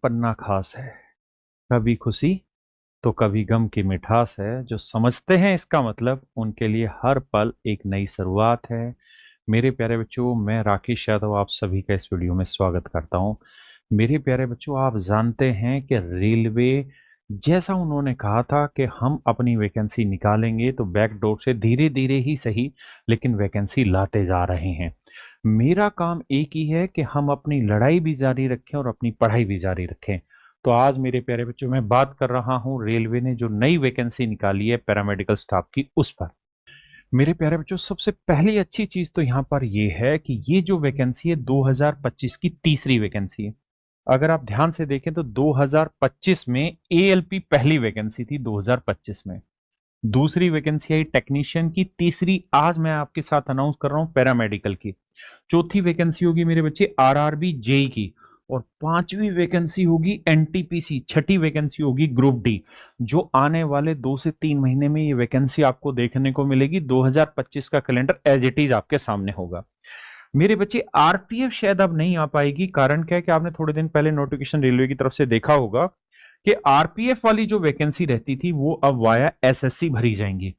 पन्ना खास है, कभी खुशी तो कभी गम की मिठास है। जो समझते हैं इसका मतलब, उनके लिए हर पल एक नई शुरुआत है। मेरे प्यारे बच्चों, मैं राकेश यादव आप सभी का इस वीडियो में स्वागत करता हूं। मेरे प्यारे बच्चों, आप जानते हैं कि रेलवे, जैसा उन्होंने कहा था कि हम अपनी वैकेंसी निकालेंगे, तो बैकडोर से धीरे धीरे ही सही लेकिन वैकेंसी लाते जा रहे हैं। मेरा काम एक ही है कि हम अपनी लड़ाई भी जारी रखें और अपनी पढ़ाई भी जारी रखें। तो आज मेरे प्यारे बच्चों, मैं बात कर रहा हूं रेलवे ने जो नई वैकेंसी निकाली है पैरामेडिकल स्टाफ की, उस पर। मेरे प्यारे बच्चों, सबसे पहली अच्छी चीज तो यहाँ पर यह है कि ये जो वैकेंसी है 2025 की तीसरी वैकेंसी है। अगर आप ध्यान से देखें तो 2025 में एएलपी पहली वैकेंसी थी, 2025 में दूसरी वैकेंसी आई टेक्नीशियन की, तीसरी आज मैं आपके साथ अनाउंस कर रहा हूं पैरामेडिकल की। चौथी वैकेंसी होगी मेरे बच्चे आरआरबी जेई की, और पांचवी वैकेंसी होगी एनटीपीसी, छठी वैकेंसी होगी ग्रुप डी। जो आने वाले 2 से 3 महीने में ये वैकेंसी आपको देखने को मिलेगी। 2025 का कैलेंडर एज इट इज आपके सामने होगा। मेरे बच्चे आरपीएफ शायद अब नहीं आ पाएगी। कारण क्या है कि आपने थोड़े दिन पहले नोटिफिकेशन रेलवे की तरफ से देखा होगा कि आरपीएफ वाली जो वैकेंसी रहती थी वो अब वाया एसएससी भरी जाएंगी।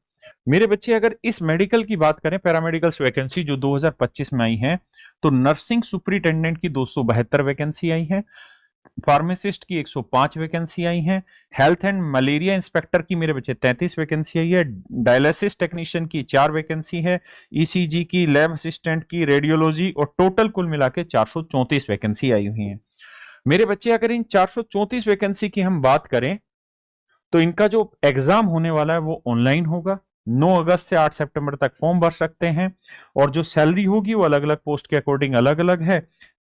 मेरे बच्चे, अगर इस मेडिकल की बात करें, पैरामेडिकल्स वैकेंसी जो 2025 में आई है, तो नर्सिंग सुपरिटेंडेंट की 272 वैकेंसी आई है, फार्मासिस्ट की 105 वैकेंसी आई है, हेल्थ एंड मलेरिया इंस्पेक्टर की मेरे बच्चे 33 वैकेंसी आई है, डायलिसिस टेक्नीशियन की 4 वैकेंसी है, ईसीजी की, लैब असिस्टेंट की, रेडियोलॉजी, और टोटल कुल मिला के 434 वैकेंसी आई हुई है। मेरे बच्चे, अगर इन 434 वैकेंसी की हम बात करें, तो इनका जो एग्जाम होने वाला है वो ऑनलाइन होगा। 9 अगस्त से 8 सितंबर तक फॉर्म भर सकते हैं, और जो सैलरी होगी वो अलग अलग पोस्ट के अकॉर्डिंग अलग अलग है।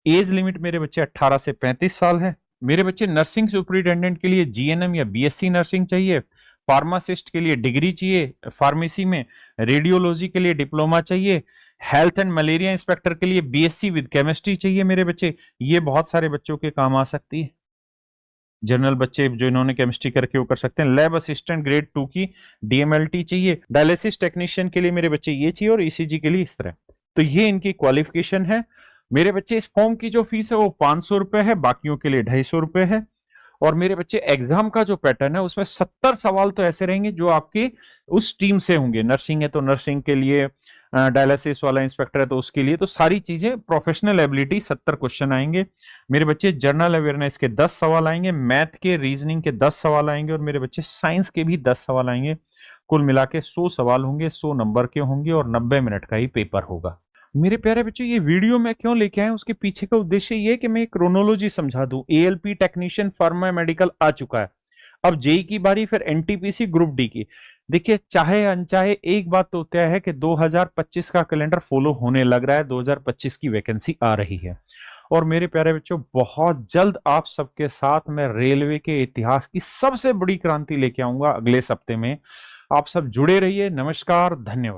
एज लिमिट मेरे बच्चे 18 से 35 साल है। मेरे बच्चे, नर्सिंग सुपरिटेंडेंट के लिए जीएनएम या बीएससी नर्सिंग चाहिए, फार्मासिस्ट के लिए डिग्री चाहिए फार्मेसी में, रेडियोलॉजी के लिए डिप्लोमा चाहिए, हेल्थ एंड मलेरिया इंस्पेक्टर के लिए बीएससी विद केमिस्ट्री चाहिए। मेरे बच्चे, ये बहुत सारे बच्चों के काम आ सकती है। जनरल बच्चे जो इन्होंने केमिस्ट्री करके वो कर सकते हैं। लैब असिस्टेंट ग्रेड 2 की डीएमएलटी चाहिए। डायलिसिस टेक्नीशियन के लिए मेरे बच्चे ये चाहिए, और ईसीजी के लिए इस तरह। तो ये इनकी क्वालिफिकेशन है। मेरे बच्चे, इस फॉर्म की जो फीस है वो 500 रुपए है, बाकियों के लिए 250 रुपए है। और मेरे बच्चे, एग्जाम का जो पैटर्न है उसमें 70 सवाल तो ऐसे रहेंगे जो आपके उस टीम से होंगे। नर्सिंग है तो नर्सिंग के लिए, डायलिसिस वाला इंस्पेक्टर है तो उसके लिए, तो सारी चीजें प्रोफेशनल एबिलिटी 70 क्वेश्चन आएंगे। मेरे बच्चे, जनरल अवेयरनेस के 10 सवाल आएंगे, मैथ के, रीजनिंग के 10 सवाल आएंगे, और मेरे बच्चे साइंस के भी 10 सवाल आएंगे। कुल मिला के 100 सवाल होंगे, 100 नंबर के होंगे, और 90 मिनट का ही पेपर होगा। मेरे प्यारे बच्चों, ये वीडियो मैं क्यों लेके आया, उसके पीछे का उद्देश्य ये है कि मैं क्रोनोलॉजी समझा दूं। एएलपी टेक्नीशियन फार्मा मेडिकल आ चुका है, अब जेई की बारी, फिर एनटीपीसी ग्रुप डी की। देखिए, चाहे अनचाहे एक बात तो तय है कि 2025 का कैलेंडर फॉलो होने लग रहा है, 2025 की वैकेंसी आ रही है। और मेरे प्यारे बच्चों, बहुत जल्द आप सबके साथ मैं रेलवे के इतिहास की सबसे बड़ी क्रांति लेके आऊंगा अगले सप्ते में। आप सब जुड़े रहिए। नमस्कार, धन्यवाद।